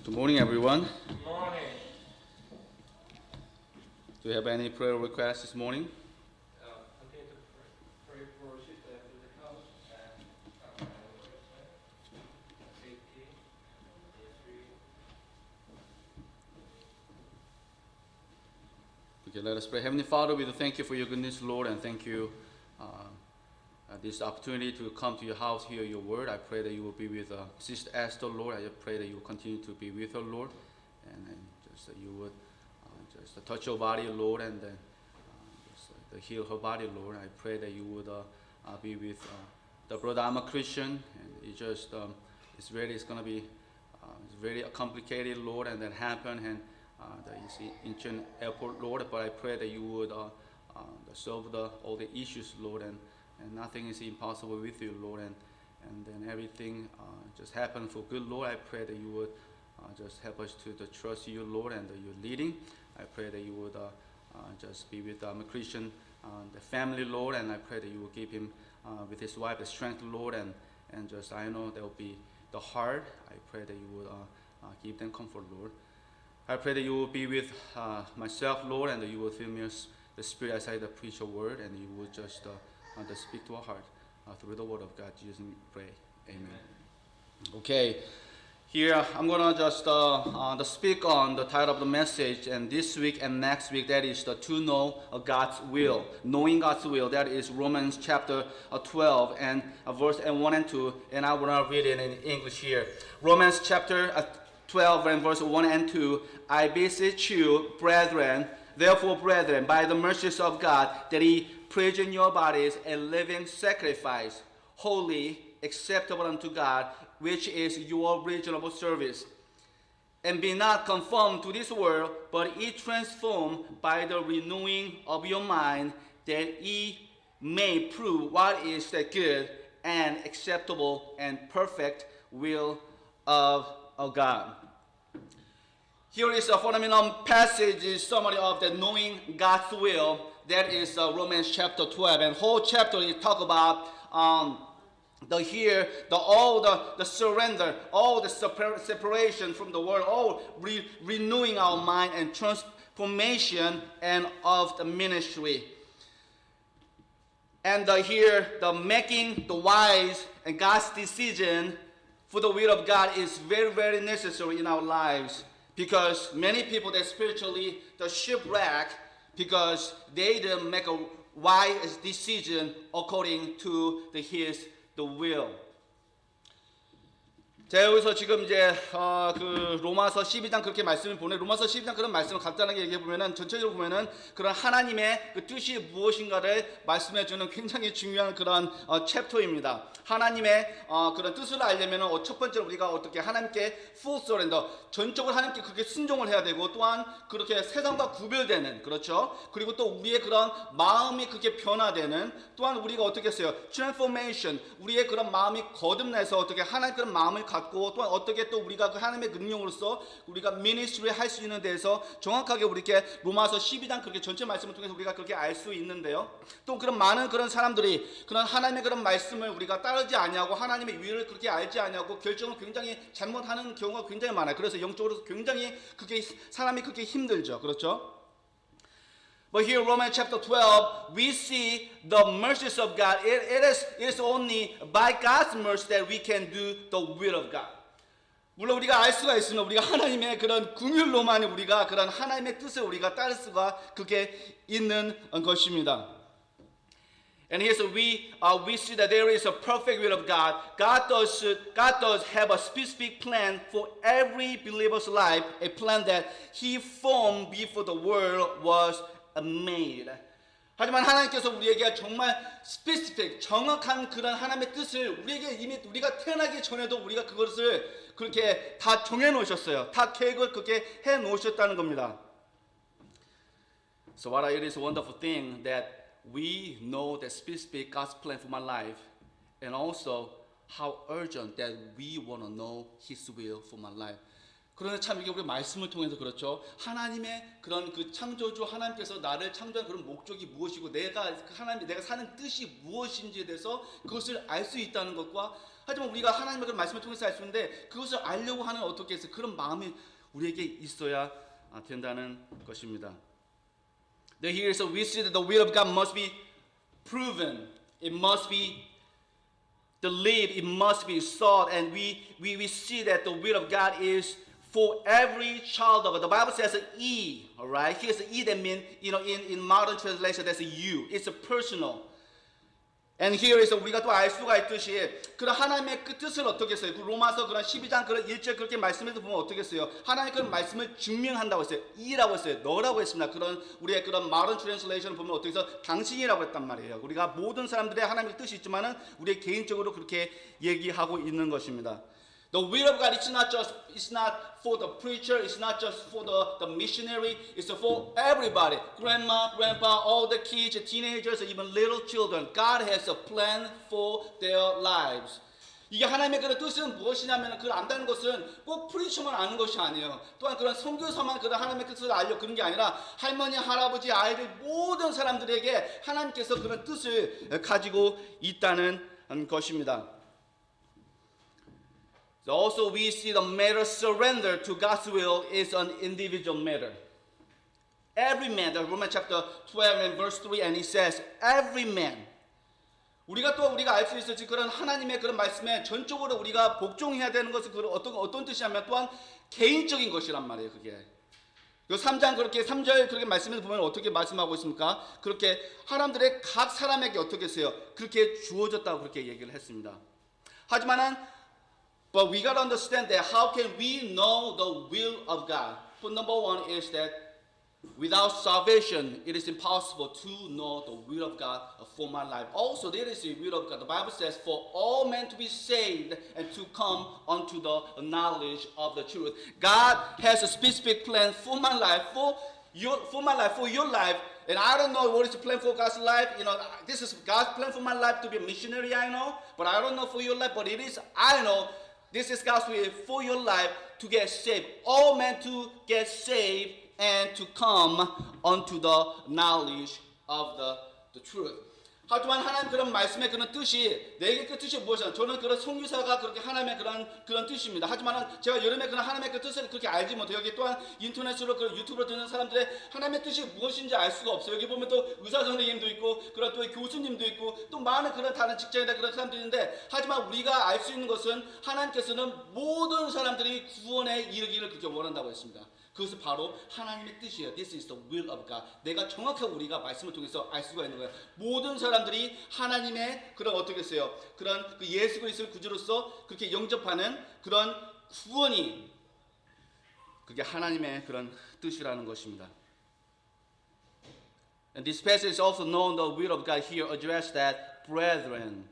Good morning, everyone. Good morning. Do you have any prayer requests this morning? Continue to pray for Sister after the house and safety, ministry. Okay, let us pray. Heavenly Father, we do thank you for your goodness, Lord, and thank you this opportunity to come to your house, hear your word. I pray that you will be with Sister Esther, Lord. I pray that you will continue to be with her, Lord, and just that you would just touch her body, Lord, and then just heal her body, Lord. I pray that you would be with the brother. I'm a Christian, and it's going to be it's very complicated, Lord, and that happened, and that is in Incheon Airport, Lord. But I pray that you would solve all the issues, Lord, and nothing is impossible with you, Lord, and then everything just happened for good, Lord. I pray that you would just help us to trust you, Lord, and that you're leading. I pray that you would just be with a Christian, the family, Lord, and I pray that you will give him with his wife the strength, Lord, and just I know there will be the heart. I pray that you would give them comfort, Lord. I pray that you will be with myself, Lord, and that you will fill me with the Spirit as I preach your word, and you will just speak to our heart through the word of God. In Jesus' name we pray. Amen. Okay, here I'm going to just speak on the title of the message, and this week and next week, that is to know God's will. Knowing God's will, that is Romans chapter 12 and verse 1 and 2, and I want to read it in English here. Romans chapter 12 and verse 1 and 2, I beseech you, brethren, therefore, brethren, by the mercies of God, that ye present your bodies a living sacrifice, holy, acceptable unto God, which is your reasonable service. And be not conformed to this world, but ye transformed by the renewing of your mind, that ye may prove what is the good and acceptable and perfect will of God. Here is a fundamental passage, summary of the knowing God's will. That is Romans chapter 12, and whole chapter is talk about the surrender, all the separation from the world, all renewing our mind and transformation and of the ministry. And here the making the wise and God's decision for the will of God is very, very necessary in our lives, because many people that spiritually the shipwreck because they didn't make a wise decision according to the will. 자, 여기서 지금 이제 그 로마서 12장 그렇게 말씀을 보내. 로마서 12장 그런 말씀을 간단하게 얘기해 보면은 전체적으로 보면은 그런 하나님의 그 뜻이 무엇인가를 말씀해 주는 굉장히 중요한 그런 챕터입니다. 하나님의 그런 뜻을 알려면은 첫 번째로 우리가 어떻게 하나님께 full surrender, 전적으로 하나님께 그렇게 순종을 해야 되고, 또한 그렇게 세상과 구별되는, 그렇죠? 그리고 또 우리의 그런 마음이 그렇게 변화되는, 또한 우리가 어떻게 했어요? transformation, 우리의 그런 마음이 거듭나서 어떻게 하나님 그런 마음을 갖고, 또한 어떻게 또 우리가 그 하나님의 능력으로서 우리가 미니스트리 할 수 있는 데에서 정확하게 우리께 로마서 12장 그렇게 전체 말씀을 통해서 우리가 그렇게 알 수 있는데요. 또 그런 많은 그런 사람들이 그런 하나님의 그런 말씀을 우리가 따르지 아니하고 하나님의 위를 그렇게 알지 아니하고 결정을 굉장히 잘못하는 경우가 굉장히 많아요. 그래서 영적으로 굉장히 그게 사람이 그렇게 힘들죠. 그렇죠? But here, Romans chapter 12, we see the mercies of God. It is only by God's mercy that we can do the will of God. 물론 우리가 알 수가 있으면 우리가 하나님의 그런 긍휼로만 우리가 그런 하나님의 뜻을 우리가 따를 수가 그게 있는 것입니다. And here so we see that there is a perfect will of God. God does have a specific plan for every believer's life, a plan that He formed before the world was made. 하지만 하나님께서 우리에게 정말 specific, 정확한 그런 하나님의 뜻을 우리에게 이미 우리가 태어나기 전에도 우리가 그것을 그렇게 다 정해 놓으셨어요. 다 계획을 그렇게 해 놓으셨다는 겁니다. So what it is a wonderful thing that we know the specific God's plan for my life, and also how urgent that we want to know His will for my life. 그런데 참 이게 우리 말씀을 통해서 그렇죠. 하나님의 그런 그 창조주 하나님께서 나를 창조한 그런 목적이 무엇이고 내가 사는 뜻이 무엇인지에 대해서 그것을 알 수 있다는 것과 하지만 우리가 하나님의 그런 말씀을 통해서 알 수 있는데 그것을 알려고 하는 어떻게 해서 그런 마음이 우리에게 있어야 된다는 것입니다. Here so we see that the will of God must be proven. It must be believed. It must be sought. And we see that the will of God is for every child of God. The Bible says an E, all right? Here's an E that means, in modern translation, that's a U. It's a personal. And here is 우리가 또 알 수가 있듯이 그런 하나님의 그 뜻을 어떻게 했어요? 그 로마서 그런 12장 그런 1절 그렇게 말씀해서 보면 어떻게 했어요? 하나님의 그런 말씀을 증명한다고 했어요. E라고 했어요. 너라고 했습니다. 그런 우리의 그런 modern translation 보면 어떻게 해서 당신이라고 했단 말이에요. 우리가 모든 사람들의 하나님의 뜻이 있지만은 우리 개인적으로 그렇게 얘기하고 있는 것입니다. The will of God is not for the preacher, it's not just for the missionary, it's for everybody. Grandma, grandpa, all the kids, teenagers, even little children. God has a plan for their lives. 이게 하나님의 그런 뜻은 무엇이냐면 그걸 안다는 것은 꼭 프리처만 아는 것이 아니에요. 또한 그런 선교사만 그런 하나님의 뜻을 알려 그런 게 아니라 할머니, 할아버지, 아이들 모든 사람들에게 하나님께서 그런 뜻을 가지고 있다는 것입니다. Also, we see the matter surrender to God's will is an individual matter. Every man, the Romans chapter 12 and verse 3, and he says, every man. 우리가 알 수 있어요. 그런 하나님의 그런 말씀에 전적으로 우리가 복종해야 되는 것은 어떤 뜻이냐면 또한 개인적인 것이란 말이에요, 그게. 그 3장 그렇게 3절 그렇게 말씀에서 보면 어떻게 말씀하고 있습니까? 그렇게 사람들의 각 사람에게 어떻게 했어요? 그렇게 주어졌다고 그렇게 얘기를 했습니다. 하지만은 But we got to understand that how can we know the will of God? For number one is that without salvation, it is impossible to know the will of God for my life. Also, there is the will of God. The Bible says, for all men to be saved and to come unto the knowledge of the truth. God has a specific plan for my life, for your life. And I don't know what is the plan for God's life. This is God's plan for my life to be a missionary, I know. But I don't know for your life, but it is, I know. This is God's will for your life to get saved. All men to get saved and to come unto the knowledge of the truth. 하지만 하나님 그런 말씀의 그런 뜻이 내게 그 뜻이 무엇이냐? 저는 그런 선교사가 그렇게 하나님의 그런 뜻입니다. 하지만 제가 여름에 그런 하나님의 그 뜻을 그렇게 알지 못해요. 여기 또한 인터넷으로 그런 유튜브로 듣는 사람들의 하나님의 뜻이 무엇인지 알 수가 없어요. 여기 보면 또 의사 선생님도 있고 그런 또 교수님도 있고 또 많은 그런 다른 직장이나 그런 사람들인데 하지만 우리가 알 수 있는 것은 하나님께서는 모든 사람들이 구원에 이르기를 그렇게 원한다고 했습니다. 그것은 바로 하나님의 뜻이에요. This is the will of God. 내가 정확하게 우리가 말씀을 통해서 알 수가 있는 거예요. 모든 사람들이 하나님의 그런 어떻게 했어요? 그런 그 예수 그리스도의 구주로서 그렇게 영접하는 그런 구원이 그게 하나님의 그런 뜻이라는 것입니다. And this passage is also known the will of God here addressed that brethren.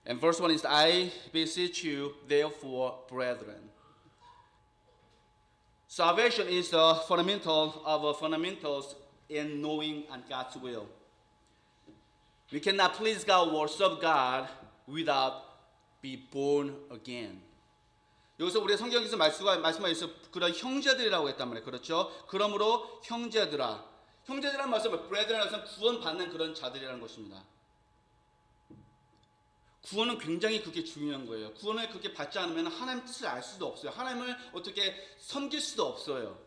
And verse 1 is I beseech you therefore brethren. Salvation is the fundamental of fundamentals in knowing God's will. We cannot please God or serve God without be born again. 여기서 우리 성경에서 말씀하고 있어 그런 형제들이라고 했단 말이에요. 그렇죠? 그러므로 형제들아. 형제들이라는 말씀은 brethren 해서 구원받는 그런 자들이라는 것입니다. 구원은 굉장히 그게 중요한 거예요. 구원을 그렇게 받지 않으면 하나님 뜻을 알 수도 없어요. 하나님을 어떻게 섬길 수도 없어요.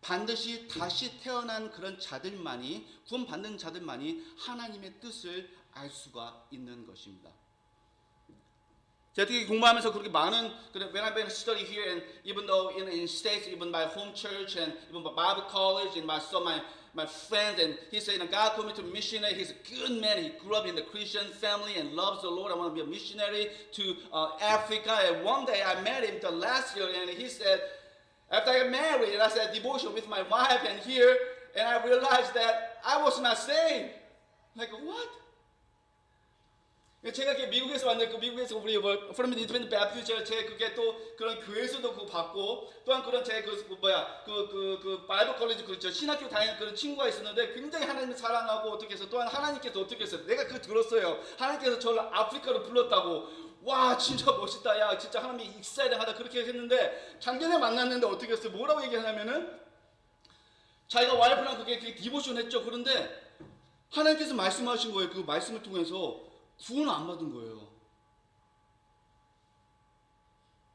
반드시 다시 태어난 그런 자들만이 구원받는 자들만이 하나님의 뜻을 알 수가 있는 것입니다. 제가 특히 공부하면서 그렇게 많은 when I've been study here and even though in states even my home church and even my Bible college and my friends and he said God called me to missionary. He's a good man. He grew up in the Christian family and loves the Lord. I want to be a missionary to Africa. And one day I met him the last year and he said after I got married and I said devotion with my wife and here and I realized that I was not saved. Like what? 제가 미국에서 왔는데 미국에서 우리 From the Independent Baptist 제 그게 또 그런 교회에서도 그거 받고 또한 그런 제 그 바이블 컬리지 그렇죠 신학교 다니는 그런 친구가 있었는데 굉장히 하나님을 사랑하고 어떻게 해서 또한 하나님께서 어떻게 해서 내가 그거 들었어요. 하나님께서 저를 아프리카로 불렀다고. 와 진짜 멋있다, 야 진짜 하나님이 익사이딩하다 그렇게 했는데 작년에 만났는데 어떻게 했어요? 뭐라고 얘기하냐면은 자기가 와이프랑 그게 디보션 했죠. 그런데 하나님께서 말씀하신 거예요. 그 말씀을 통해서 구원을 안 받은 거예요.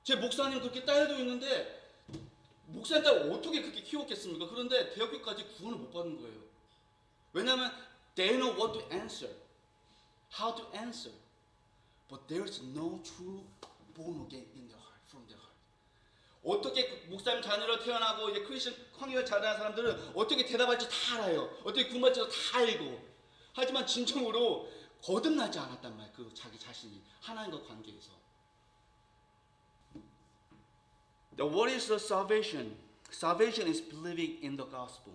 제 목사님 그렇게 딸도 있는데 목사님 딸 어떻게 그렇게 키웠겠습니까? 그런데 대학교까지 구원을 못 받는 거예요. 왜냐하면 they know what to answer, how to answer, but there is no true born again in their heart, from their heart. 어떻게 목사님 자녀로 태어나고 이제 크리스천 환경을 자라는 사람들은 어떻게 대답할지 다 알아요. 어떻게 구원받지도 다 알고. 하지만 진정으로 거듭나지 않았단 말이에요. 그 자기 자신이 하나님과 관계에서. What is the salvation? Salvation is believing in the gospel.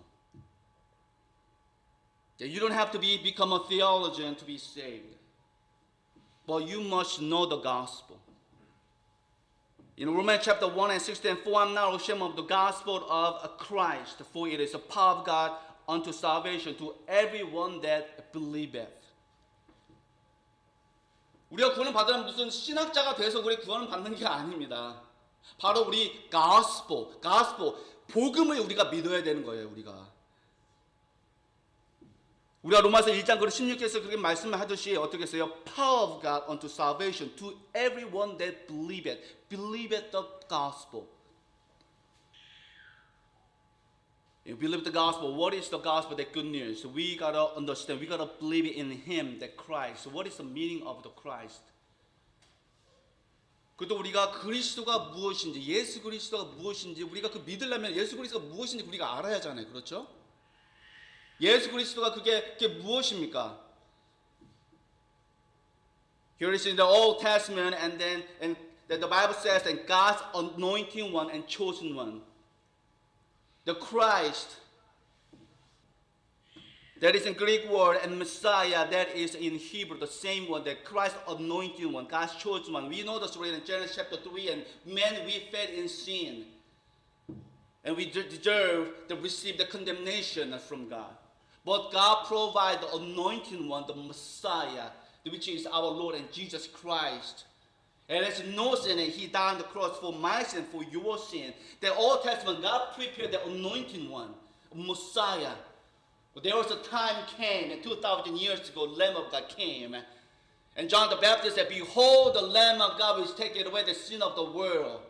You don't have to become a theologian to be saved, but you must know the gospel. In Romans chapter 1 and 16, for I am not ashamed of the gospel of Christ, for it is the power of God unto salvation to everyone that believeth. 우리가 구원을 받으면 무슨 신학자가 돼서 우리 구원을 받는 게 아닙니다. 바로 우리 gospel, 복음을 우리가 믿어야 되는 거예요. 우리가 로마서 1장 16절에서 그렇게 말씀을 하듯이 어떻게 했어요? Power of God unto salvation to everyone that believeth the gospel. You believe the gospel. What is the gospel? The good news. We gotta understand. We gotta believe in Him, that Christ. So what is the meaning of the Christ? 그것도 우리가 그리스도가 무엇인지, 예수 그리스도가 무엇인지 우리가 그 믿으려면 예수 그리스도가 무엇인지 우리가 알아야 하잖아요. 그렇죠? 예수 그리스도가 그게 무엇입니까? Here is in the Old Testament, and the Bible says that God's anointing one and chosen one, the Christ. That is in Greek word, and Messiah, that is in Hebrew, the same one, the Christ anointing one, God's chosen one. We know the story in Genesis chapter 3, and man, we fell in sin. And we deserve to receive the condemnation from God. But God provided the anointing one, the Messiah, which is our Lord and Jesus Christ. And there's no sin, and He died on the cross for my sin, for your sin. The Old Testament, God prepared the anointing one, Messiah. But there was a time came, and 2,000 years ago, Lamb of God came. And John the Baptist said, behold, the Lamb of God which taketh away the sin of the world.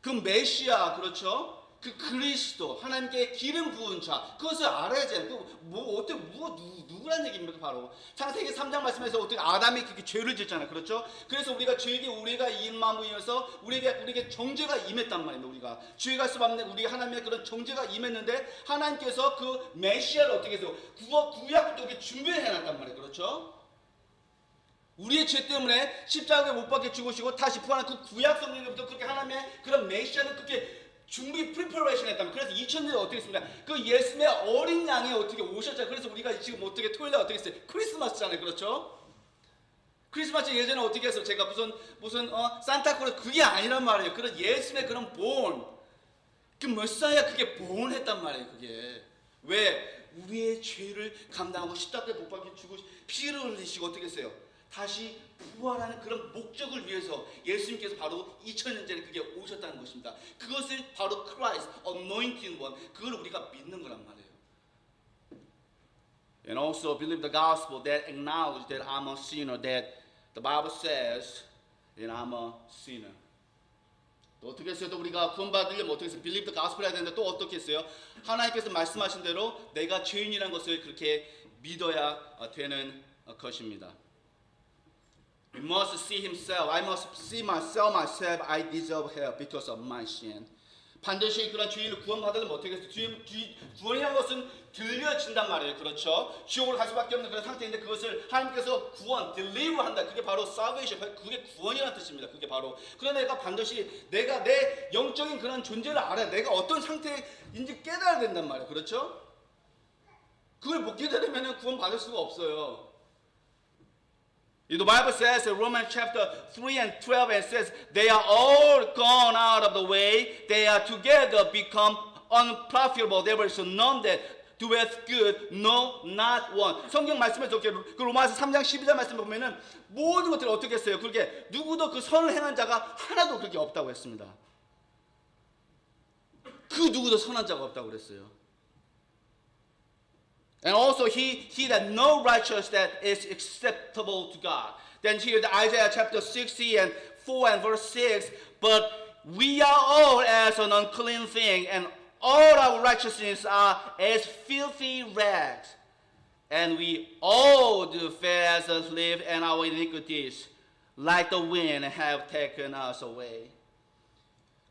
그 메시아, 그렇죠? 그 그리스도, 하나님께 기름 부은 자, 그것을 알아야지. 누구란 얘기입니까? 바로 창세기 3장 말씀에서 어떻게 아담이 그렇게 죄를 짓잖아요. 그렇죠? 그래서 우리가 죄에게 우리가 임함으로써 우리에게 정죄가 임했단 말입니다. 우리가 죄가 수없는 우리 하나님의 그런 정죄가 임했는데 하나님께서 그 메시아를 어떻게 해서 구약부터 이렇게 준비해 놨단 말이에요. 그렇죠? 우리의 죄 때문에 십자가에 못 박혀 죽으시고 다시 부활한 그 구약 성경부터 그렇게 하나님의 그런 메시아를 그렇게 준비 프리퍼레이션 했다면 그래서 2000년에 어떻게 했습니까? 그 예수님의 어린 양이 어떻게 오셨잖아요. 그래서 우리가 지금 어떻게 토요일에 어떻게 했어요? 크리스마스잖아요. 그렇죠? 크리스마스 예전에 어떻게 했어요? 제가 무슨 산타클로스 그게 아니란 말이에요. 그런 예수님의 그런 본, 그 메시아 그게 본했단 말이에요. 그게 왜 우리의 죄를 감당하고 십자가에 못 박혀 죽으시고 피를 흘리시고 어떻게 했어요? 다시 부활하는 그런 목적을 위해서 예수님께서 바로 2000년 전에 그게 오셨다는 것입니다. 그것을 바로 Christ, anointing one, 그걸 우리가 믿는 거란 말이에요. And also believe the gospel that acknowledge that I'm a sinner, that the Bible says that I'm a sinner. 또 어떻게 했어요? 또 우리가 구원받으려면 어떻게 했어요? Believe the gospel 해야 되는데 또 어떻게 했어요? 하나님께서 말씀하신 대로 내가 죄인이라는 것을 그렇게 믿어야 되는 것입니다. We must see himself. I must see myself. I deserve hell because of my sin. 반드시 그런 죄인을 구원받으려면 어떻게 해서 구원이라는 것은 들려진단 말이에요. 그렇죠? 지옥으로 갈 수밖에 없는 그런 상태인데 그것을 하나님께서 구원, deliver 한다. 그게 바로 salvation. 그게 구원이라는 뜻입니다. 그게 바로. 그러나 내가 반드시 내가 내 영적인 그런 존재를 알아야 내가 어떤 상태인지 깨달아야 된단 말이에요. 그렇죠? 그걸 못 깨달으면 구원받을 수가 없어요. The Bible says in Romans chapter 3 and 12, it says, they are all gone out of the way. They are together become unprofitable. There is none that doeth good, no, not one. 성경 말씀에서 그 로마서 3장 12절 말씀 보면은 모든 것들을 어떻게 했어요? 그렇게 누구도 그 선을 행한 자가 하나도 그렇게 없다고 했습니다. 그 누구도 선한 자가 없다고 그랬어요. And also he that no righteous that is acceptable to God. Then here the Isaiah chapter 60 and 4 and verse 6. But we are all as an unclean thing, and all our righteousness are as filthy rags. And we all do fare as us live, and our iniquities, like the wind, have taken us away.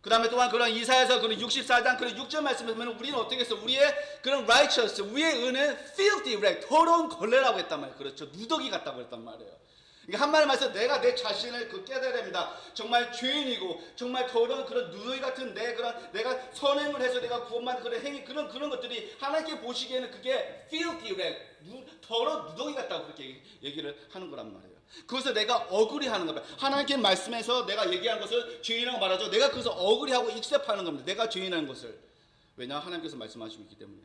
그 다음에 또한 그런 이사야서 그런 64장 그런 6절 말씀을 보면 우리는 어떻게 했어? 우리의 그런 righteous, 우리의 은은 filthy rag, 더러운 걸레라고 했단 말이에요. 그렇죠. 누더기 같다고 했단 말이에요. 그러니까 한마디로 말해서 내가 내 자신을 깨달아야 됩니다. 정말 죄인이고 정말 더러운 그런 누더기 같은 내가 선행을 해서 내가 구원받은 그런 행위 그런 것들이 하나님께 보시기에는 그게 filthy rag, 더러운 누더기 같다고 그렇게 얘기를 하는 거란 말이에요. 그것을 내가 억울해하는 겁니다. 하나님께 말씀에서 내가 얘기하는 것을 죄인이라고 말하죠. 내가 그것을 억울해하고 익셉하는 겁니다. 내가 죄인이라는 것을. 왜냐? 하나님께서 말씀하시고 있기 때문에.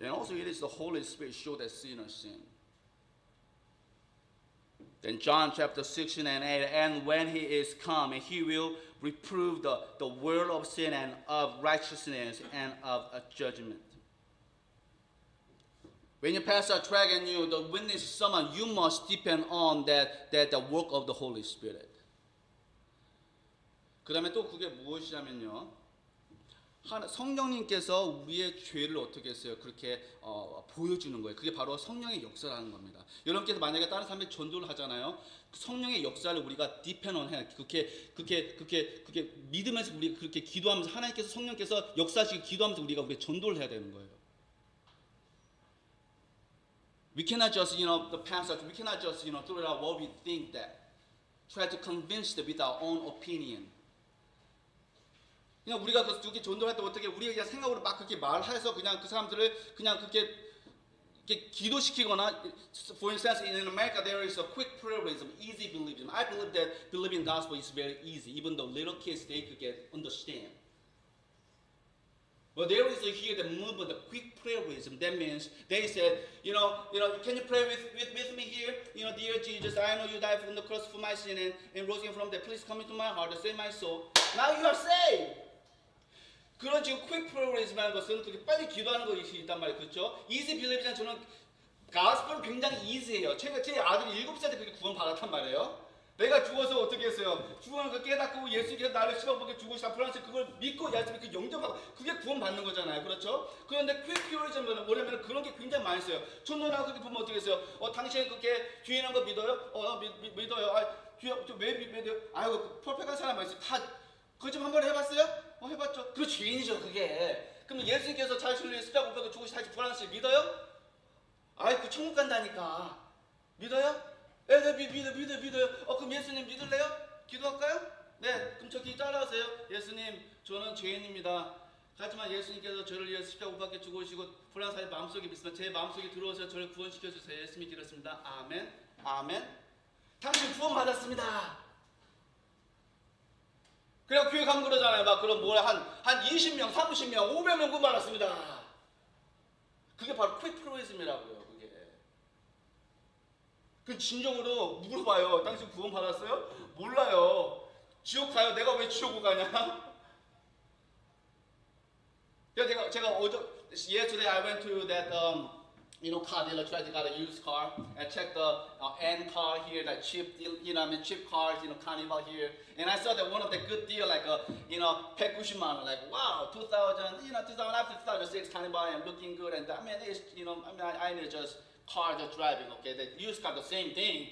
And also it is the Holy Spirit show that sinners sin. Then John chapter 16 and 8, and when he is come, and he will reprove the world of sin and of righteousness and of a judgment. When you pass a track and you the witness someone, you must depend on that the work of the Holy Spirit. 그 다음에 또 그게 무엇이냐면요. 성령님께서 우리의 죄를 어떻게 했어요? 그렇게 보여주는 거예요. 그게 바로 성령의 역사라는 겁니다. 여러분께서 만약에 다른 사람이 전도를 하잖아요. 성령의 역사를 우리가 depend on 해야 그렇게 믿으면서 우리 그렇게 기도하면서 하나님께서 성령께서 역사하시고 기도하면서 우리가 전도를 해야 되는 거예요. We cannot just, the passage, we cannot just, throw out what we think that. Try to convince them with our own opinion. 그냥 우리가 그렇게 전도할 때 어떻게 우리가 그냥 생각으로 막 그렇게 말해서 그냥 그 사람들을 그냥 그렇게 기도시키거나, for instance, in America there is a quick pluralism, easy believism. I believe that believing gospel is very easy, even though little kids they could get understand. Well, there is here the movement, the quick prayerism. That means they said, can you pray with me here? Dear Jesus, I know you died on the cross for my sin and rose again from death. Please come into my heart and save my soul. Now you are saved. 그런 지금 quick prayerism이라는 것은 그렇게 빨리 기도하는 것이 있단 말이에요. 그렇죠? easy believism 저는 가스펠은 굉장히 easy해요. 제 아들이 7살 때 그렇게 구원 받았단 말이에요. 내가 죽어서 어떻게 했어요? 죽어는 그 깨닫고 예수께서 나를 십억밖에 죽으시다 프랑스 그걸 믿고 예수님 그 영접하고 그게 구원받는 거잖아요. 그렇죠? 그런데 퀴어리즘은 뭐냐면 그런 게 굉장히 많이 있어요. 전도나 그렇게 보면 어떻게 했어요? 당신이 그렇게 죄인한 거 믿어요? 믿어요. 왜 믿어요? 아이고 퍼펙트한 사람 있어요. 다 거짓말 한번 해봤어요? 해봤죠. 그 죄인이죠 그게. 그럼 예수님께서 자신을 위해 십자가 못 박혀 죽으시 다시 부활하시 믿어요? 아이고 천국 간다니까. 믿어요? 네, 믿어요. 그럼 예수님 믿을래요? 기도할까요? 네, 그럼 저기 따라하세요. 예수님, 저는 죄인입니다. 하지만 예수님께서 저를 위해 십자가 못 박혀 죽으시고 불안사의 마음속에 믿습니다. 제 마음속에 들어오셔서 저를 구원시켜 주세요. 예수님 기도했습니다. 아멘. 아멘. 당신 구원 받았습니다. 그리고 교회 가면 그러잖아요. 막 그런 한 20명, 30명, 500명 구원 받았습니다. 그게 바로 퀵프로이즘이라고요. 그 진정으로 물어봐요. 당신 구원 받았어요? 몰라요. 지옥 가요. 내가 왜 지옥을 가냐? 제가 yesterday I went to that car dealer, tried to get a used car and check the N car here, that cheap deal, cheap cars, Carnival here, and I saw that one of the good deal like 190만 원, like wow, 2006 Carnival and looking good, and I mean it's I need just car just driving, okay? The used car, the same thing.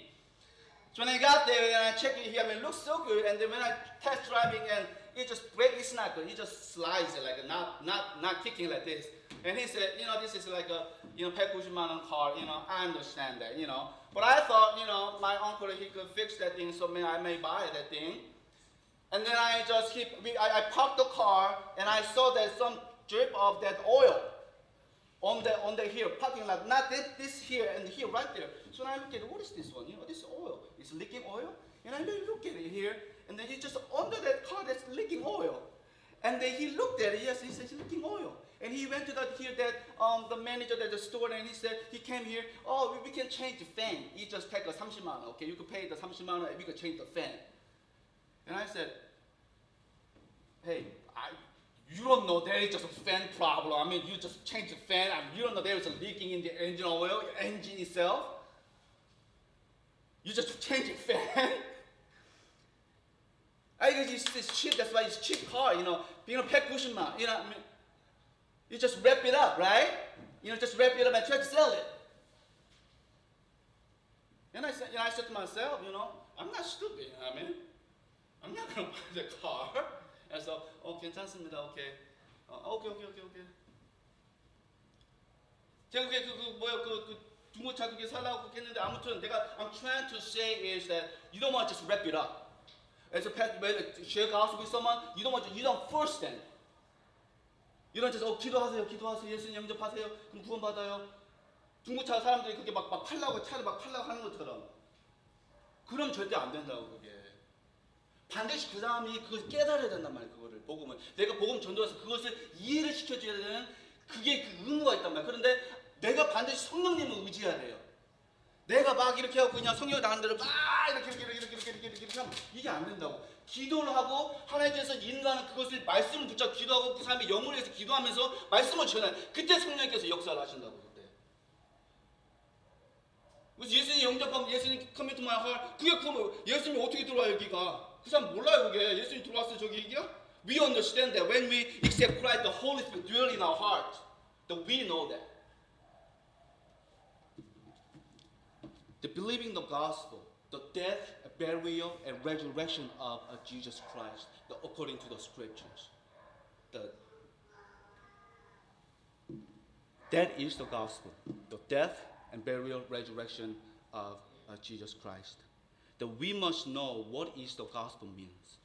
So when I got there and I checked it here, it looks so good. And then when I test driving and it just breaks, it's not good. It just slides it like not kicking like this. And he said, this is like a 190만 원 car. I understand that, But I thought, my uncle he could fix that thing, so I may buy that thing. And then I parked the car and I saw that some drip of that oil on the here parking lot, not this here and here right there. So I look at it, what is this one? This oil. It's leaking oil. And I look at it here, and then he just under that car that's leaking oil. And then he looked at it, yes, he says it's leaking oil. And he went to the manager at the store and he said, he came here, oh, we can change the fan. You just take 30만 원, okay? You could pay the 30만 원 and we could change the fan. And I said, hey, you don't know there is just a fan problem. I mean, you just change the fan. You don't know there is a leaking in the engine oil, engine itself. You just change the fan. I guess it's cheap. That's why it's cheap car. 190만. You just wrap it up, right? Just wrap it up and try to sell it. And I said to myself, I'm not stupid. I'm not gonna buy the car. And so, 괜찮습니다. Okay. Okay. 제가 그게 중고차 그게 살라고 했는데 아무튼 I'm trying to say is that you don't want to just wrap it up. As a share gospel with someone, you don't force them. You don't just 기도하세요. 예수님 영접하세요. 그럼 구원 받아요. 중고차 사람들이 그렇게 막 팔라고 차를 막 팔라고 하는 것처럼. 그럼 절대 안 된다고 그게. 반드시 그 사람이 그걸 깨달아야 된단 말이에요. 그거를 복음을. 내가 복음 전도해서 그것을 이해를 시켜줘야 되는 그게 그 의무가 있단 말이에요. 그런데 내가 반드시 성령님을 의지해야 돼요. 내가 막 이렇게 하고 그냥 성령 나가는 대로 막 이렇게 하면 이게 안 된다고. 기도를 하고 하나님께서 인도하는 그것을 말씀을 붙잡고 기도하고 그 사람의 영을 위해서 기도하면서 말씀을 전해. 그때 성령님께서 역사를 하신다고 그때. 그래서 예수님 영접하면 예수님 come into my heart. 그게 그러면 예수님이 어떻게 들어와 여기가? 그 사람 몰라요 그게. 예수님 들어왔어요 저기 얘기야? We understand that when we accept Christ, the Holy Spirit dwells in our heart. That we know that. The believing the gospel, the death, burial, and resurrection of Jesus Christ, according to the scriptures. That is the gospel, the death and burial, resurrection of Jesus Christ. That we must know what is the gospel means.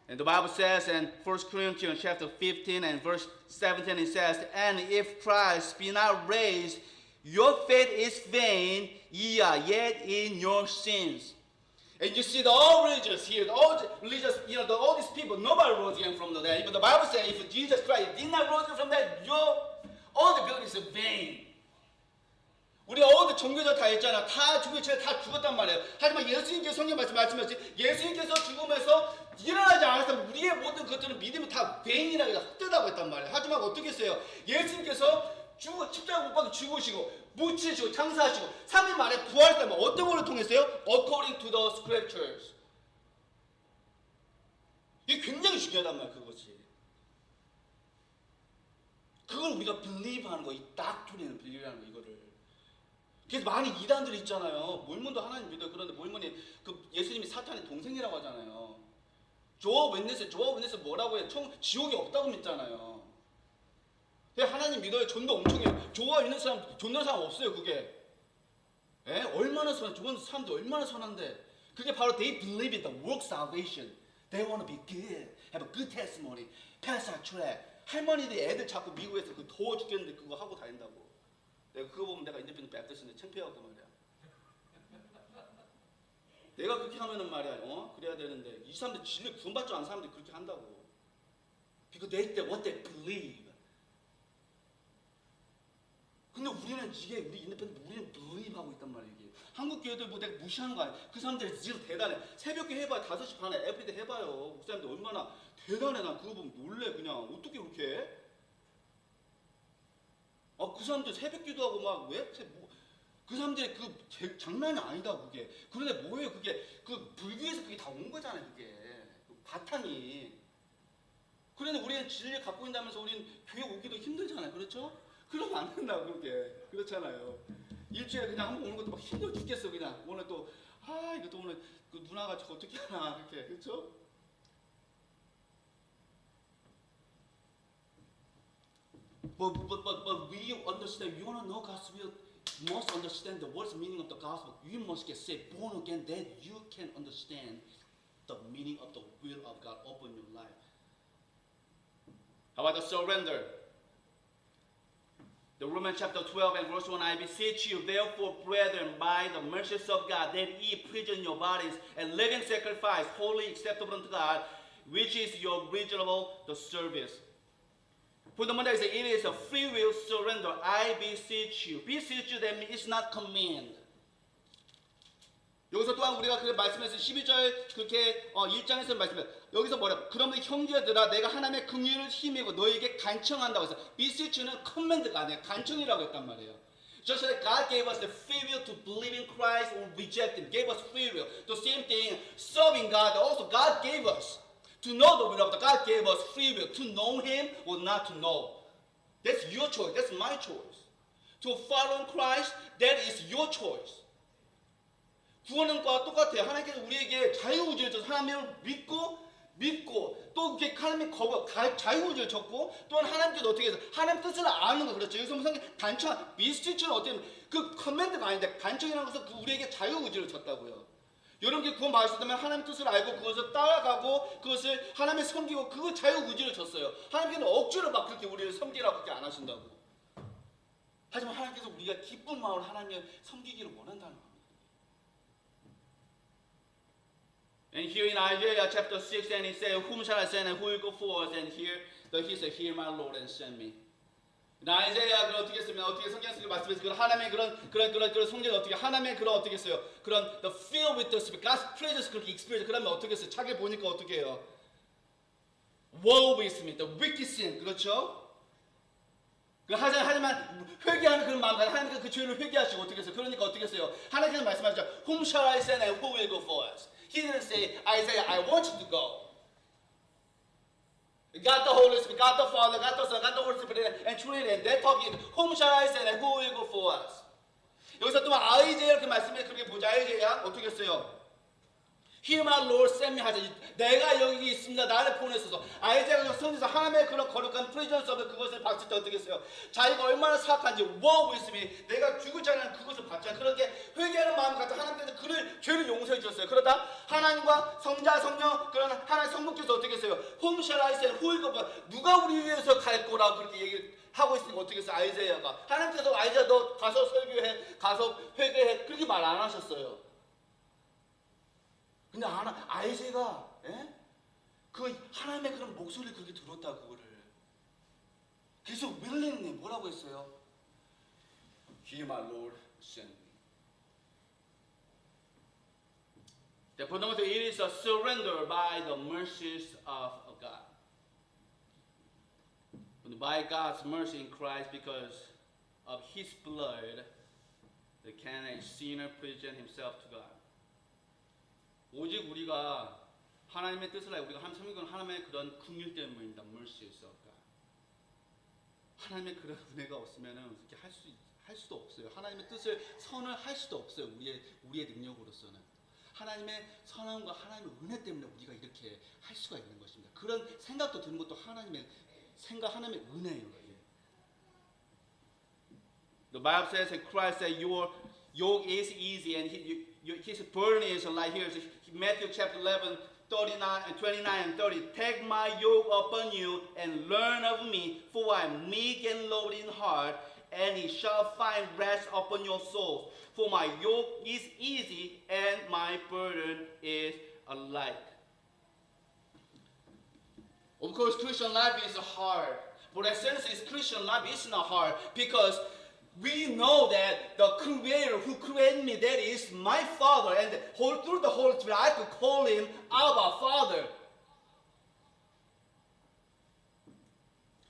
And the Bible says in 1 Corinthians chapter 15 and verse 17, it says, and if Christ be not raised, your faith is vain, ye are yet in your sins. And you see all religious here, all religious, all these people, nobody rose again from the dead. But the Bible says if Jesus Christ did not rise again from the dead, all the buildings are vain. 우리 어디 종교자 다 했잖아. 다 죽었단 말이에요. 하지만 예수님께서 성경 말씀하셨지. 예수님께서 죽으면서 일어나지 않았다면 우리의 모든 것들은 믿음이 다 vain이라고 헛되다고 했단 말이에요. 하지만 어떻게 했어요? 예수님께서 십자가 못 박혀 죽으시고 묻히시고 장사하시고 3일 만에 부활했다면 어떤 걸로 통했어요? According to the scriptures. 이게 굉장히 중요하단 말이에요. 그걸 우리가 believe하는 거, 이 doctrine을 believe하는 거 이거를. 그래서 많이 이단들이 있잖아요. 몰몬도 하나님 믿어요. 그런데 몰몬이 예수님이 사탄의 동생이라고 하잖아요. 조어 윈니스 뭐라고 해? 지옥이 없다고 믿잖아요. 하나님 믿어요. 전도 엄청 해요. 조어 있는 사람, 존나 사람 없어요. 그게. 얼마나 좋은 사람들 얼마나 선한데. 그게 바로 they believe in the work salvation. They want to be good, have a good testimony, pass our track. 할머니들 애들 자꾸 미국에서 그 더워 죽겠는데 그거 하고 다닌다고. 내가 그거 보면 내가 인디펜던트 베프티스트인데 창피하고 말이야. 내가 그렇게 하면은 말이야, 그래야 되는데 이 사람들 진리 구원받지 않은 사람들이 그렇게 한다고. Because they what they believe. 근데 우리는 이게 우리 인디펜던트 우리는 believe하고 있단 말이야 이게. 한국 교회들 뭐 내가 무시하는 거 아니야. 그 사람들 진짜 대단해. 새벽에 해봐요. 5시 반에 에브리데 해봐요. 목사님들 얼마나 대단해. 난 그거 보면 놀래 그냥. 어떻게 그렇게 해? 그 사람들 새벽 기도하고 막 왜? 그 사람들이 그 장난이 아니다 그게. 그런데 뭐예요 그게? 그 불교에서 그게 다 온 거잖아요 그게. 그 바탕이. 그런데 우리는 진리 갖고 있다면서 우리는 교회 오기도 힘들잖아요. 그렇죠? 그러면 안 된다고 그렇게. 그렇잖아요. 일주일에 그냥 한 번 오는 것도 막 힘들어 죽겠어 그냥. 오늘 또 이거 또 오늘 그 누나가 저 어떻게 하나 이렇게. 그렇죠? But we understand. You want to know God's will. You must understand the what's the meaning of the gospel. You must get saved, born again. Then you can understand the meaning of the will of God upon your life. How about the surrender? The Romans chapter 12 and verse 1. I beseech you, therefore, brethren, by the mercies of God, that ye present your bodies a living sacrifice, wholly acceptable unto God, which is your reasonable the service. fundamental is it is a free will surrender. I beseech you. Beseech you that means it's not command. 여기서 또한 우리가 그 말씀에서 12절 그렇게 1장에서 말씀해 여기서 뭐라 그러면 형제들아 내가 하나님의 긍휼을 힘입고 너에게 간청한다고 해서 beseech는 command가 아니라 간청이라고 했단 말이에요. Just like God gave us the free will to believe in Christ or reject Him, gave us free will. The same thing, serving God, also God gave us to know the will of God. Gave us free will to know Him or not to know. That's your choice. That's my choice. To follow Christ, that is your choice. 구원과 똑같아요. 하나님께서 우리에게 자유의지를 줘서 하나님을 믿고 또 이렇게 하나님의 자유의지를 줬고 또한 하나님께서 어떻게 해서 하나님 뜻을 아는 거 그렇죠. 여기서 성경 간청 비스티처는 어떻게 그 커맨드가 아닌데 간청이라는 것은 우리에게 자유의지를 줬다고요. 여러분께 구원 받으셨다면 하나님 뜻을 알고 그것을 따라가고 그것을 하나님을 섬기고 그 자유의지를 줬어요. 하나님께서는 억지로 막 그렇게 우리를 섬기라고 그렇게 안 하신다고. 하지만 하나님께서 우리가 기쁜 마음으로 하나님을 섬기기를 원한다는 겁니다. And here in Isaiah chapter 6, and he said, whom shall I send and who will go for us? And here, he said, hear my Lord and send me. 아이자야가 어떻게 했으면 어떻게 성경 속에 말씀해서 그런 하나님의 그런 성경 어떻게 하나님의 그런 어떻게 했어요? 그런 the filled with the Spirit, God's presence 그렇게 experience 그러면 어떻게 했어요? 자기 보니까 어떻게 해요? woe 있습니다. wicked sin 그렇죠? 하지만 회개하는 그런 마음 가지고 하나님께서 그 죄를 회개하시고 어떻게 했어요? 그러니까 어떻게 했어요? 하나님께서 말씀하셨죠. Whom shall I send and who will go for us? He didn't say, Isaiah, I want you to go. God the Holy Spirit, God the Father, God the Son, God the Holy Spirit, and Trinity, and they're talking, whom shall I send and who will go for us? 여기서 또 아이자야 이렇게 말씀해 그렇게 보자. 아이자야 어떻게 했어요? Hear my Lord, send me 하자. 내가 여기 있습니다. 나를 보내소서. 아이자야가 성경에서 하나님의 그런 거룩한 프레전스 오브 그것을 봤을 때 어떻게 했어요? 자기가 얼마나 사악한지 woe with me. 내가 죽을 자는 그것을 봤잖아. 그렇게 회개하는 마음을 갖다 하나님께서 그를 죄를 용서해 주셨어요. 그러다 하나님과 성자 성령 그런 하나님 성령께서 어떻게 했어요? Whom shall I send? Who will go? 누가 우리 위해서 갈 거라고 그렇게 얘기를 하고 있으니까 어떻게 했어요? 아이자야가 하나님께서 아이자야 너 가서 설교해, 가서 회개해 그렇게 말 안 하셨어요. 근데 아이자야가 그 하나님의 그런 목소리를 그렇게 들었다 그거를 그래서 willingly 뭐라고 했어요? Hear my Lord, send me. The fundamental it is a surrender by the mercies of God. By God's mercy in Christ, because of His blood, can a sinner present himself to God. 오직 우리가 하나님의 뜻을 알고 우리가 하나님 섬기는 하나님의 그런 긍휼 때문입니다. mercies of God. 하나님의 그런 은혜가 없으면은 이렇게 할 수도 없어요. 하나님의 뜻을 선을 할 수도 없어요. 우리의 능력으로서는 하나님의 선함과 하나님의 은혜 때문에 우리가 이렇게 할 수가 있는 것입니다. 그런 생각도 드는 것도 하나님의 은혜예요. The Bible says in Christ that your yoke is easy and his burden is light. Here is Matthew chapter 11, 39 and 29 and 30. Take my yoke upon you and learn of me, for I am meek and lowly in heart, and ye shall find rest upon your souls. For my yoke is easy and my burden is light. Of course, Christian life is hard. But in a sense, Christian life is not hard because we know that the Creator who created me, that is my Father, and through the Holy Spirit, I could call Him Abba, Father.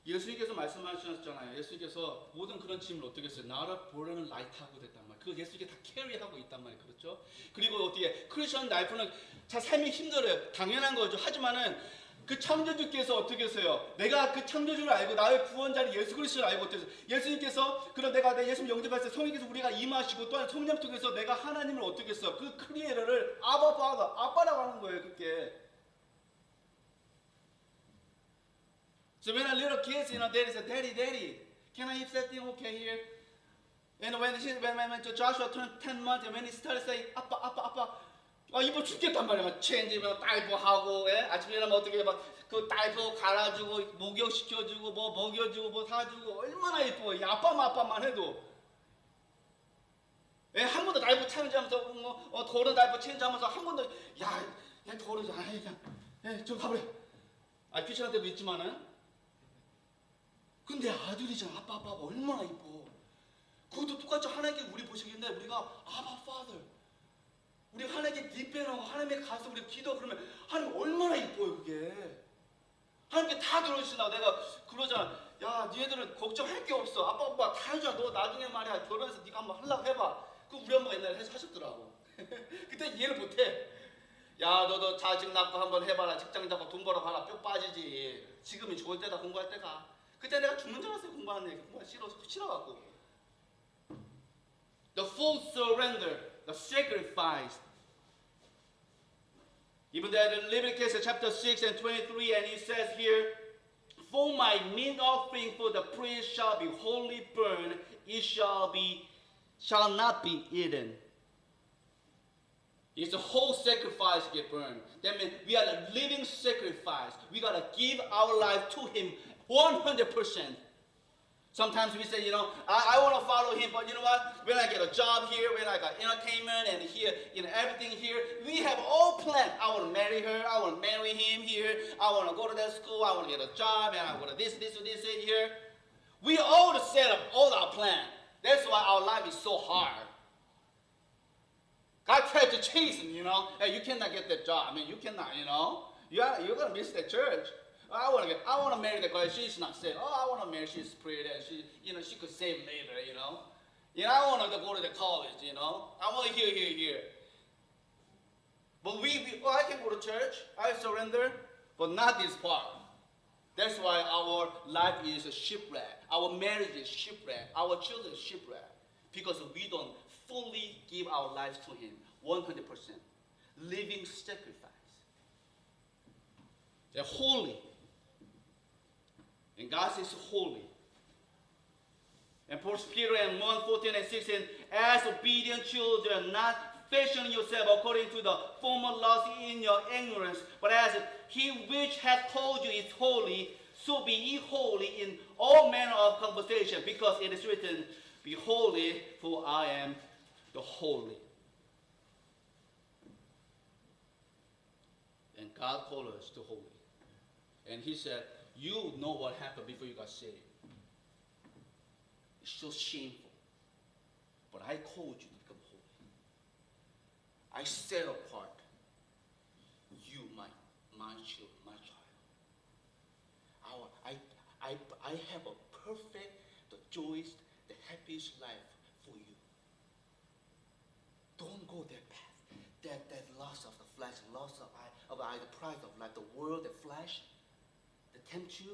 예수님께서 말씀하셨잖아요. 예수님께서 모든 그런 짐을 어떻게 했어요? 나를 보려는 라이트하고 됐단 말이에요. 그거 예수님께 다 캐리하고 있단 말이에요. 그렇죠? 그리고 어떻게 크리스천 라이프는 자 삶이 힘들어요. 당연한 거죠. 하지만은 그 창조주께서 어떻게 했어요? 내가 그 창조주를 알고 나의 구원자를 예수 그리스도를 알고 어떻게 했어요? 예수님께서 그런 내가 내 예수님 영접할 때 성령께서 우리가 임하시고 또한 성령 통해서 내가 하나님을 어떻게 했어? 그 크리에이터를 아빠라고 하는 거예요. 그게. So when a little kids, they say, Daddy, can I have that thing okay here? And when Joshua turned 10 months, and when he started saying, 아빠, 이뻐 죽겠단 말이야. 체인지, 다이퍼 하고, 아침에 일어나면 어떻게 막 그 다이퍼 갈아주고, 목욕시켜주고, 뭐 먹여주고, 뭐 사주고, 얼마나 이뻐. 이 아빠만 해도. 한 번도 다이퍼 체인지하면서, 더러운 다이퍼 체인지하면서 한 번도, 야 더러워, 좀 가버려. 귀찮을 때도 있지만은. 근데 아들이잖아. 아빠 얼마나 이뻐. 그것도 똑같이 하나님께 우리 보시겠네. 우리가 아바 파더. 우리 하나님께 뒷배나고 하나님께 가서 우리 기도 그러면 하나님 얼마나 이뻐요 그게. 하나님께 다 들어주신다고 내가 그러잖아. 야 니네들은 걱정할 게 없어. 아빠 엄마 다 해줘. 너 나중에 말이야 결혼해서 네가 한번 하려고 해봐. 그 우리 엄마가 옛날에 하셨더라고. 그때 이해를 못해. 야 너도 자식 낳고 한번 해봐라. 직장 잡고 돈 벌어봐라. 뼈 빠지지. 지금이 좋을 때다. 공부할 때가. 그때 내가 죽는 줄 알았어요. 공부하는 얘기. 공부가 싫어갖고. The full surrender, the sacrifice. Even there in Leviticus chapter 6 and 23, and it says here, for my meat offering for the priest shall be wholly burned, it shall not be eaten. It's a whole sacrifice get burned. That means we are a living sacrifice. We gotta give our life to Him 100%. Sometimes we say, I want to follow Him, but you know what? When I get a job here, when I got entertainment and here, everything here, we have all planned. I want to marry her, I want to marry him here, I want to go to that school, I want to get a job, and I want to this here. We all set up all our plan. That's why our life is so hard. God tried to chase him, Hey, you cannot get that job. I mean, you cannot, You're going to miss the church. I want to marry the girl. She's not saved. Oh, I want to marry. She's pretty. And she could save later. I want to go to the college. I want to here. But I can go to church. I surrender, but not this part. That's why our life is a shipwreck. Our marriage is shipwreck. Our children is shipwreck because we don't fully give our lives to Him 100%. Living sacrifice. They're holy. And God says holy. And 1 Peter 1:14 and 16, as obedient children, not fashion yourself according to the former lusts in your ignorance, but as He which hath called you is holy, so be ye holy in all manner of conversation, because it is written, be holy, for I am the holy. And God called us to holy. And He said, you know what happened before you got saved. It's so shameful. But I called you to become holy. I set apart you, my child, my child. I have a perfect, the joyous, the happiest life for you. Don't go that path. That loss of the flesh, loss of eye, the pride of life, the world, the flesh, that tempt you.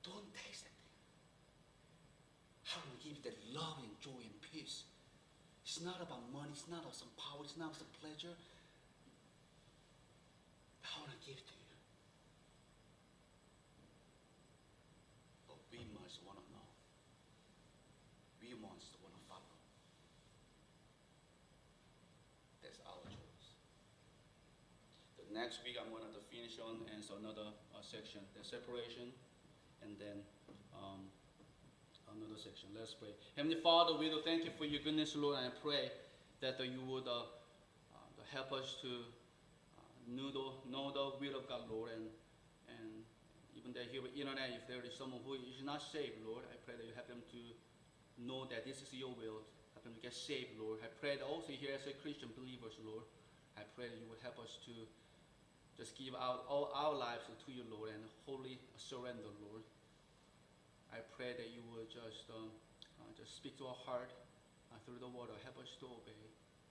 Don't taste that thing. I will give you that love and joy and peace. It's not about money, it's not about some power, it's not about some pleasure. I want to give to you. But we must want to know. We must want to follow. That's our choice. The next week I'm going to finish on and so another section, the separation, and then another section. Let's pray. Heavenly Father, we do thank you for your goodness, Lord, and I pray that you would help us to know the will of God, Lord, and even that here with internet, if there is someone who is not saved, Lord, I pray that you help them to know that this is your will, help them to get saved, Lord. I pray that also here as a Christian believers, Lord, I pray that you would help us to just give out all our lives to you, Lord, and wholly surrender, Lord. I pray that you would just speak to our heart through the word, help us to obey,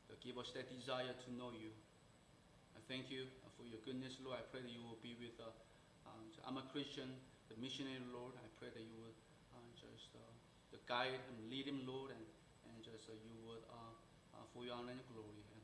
to give us that desire to know you. I thank you for your goodness, Lord. I pray that you will be with I'm a Christian, the missionary, Lord. I pray that you would just guide and lead him, Lord, and just you would for your honor and glory. And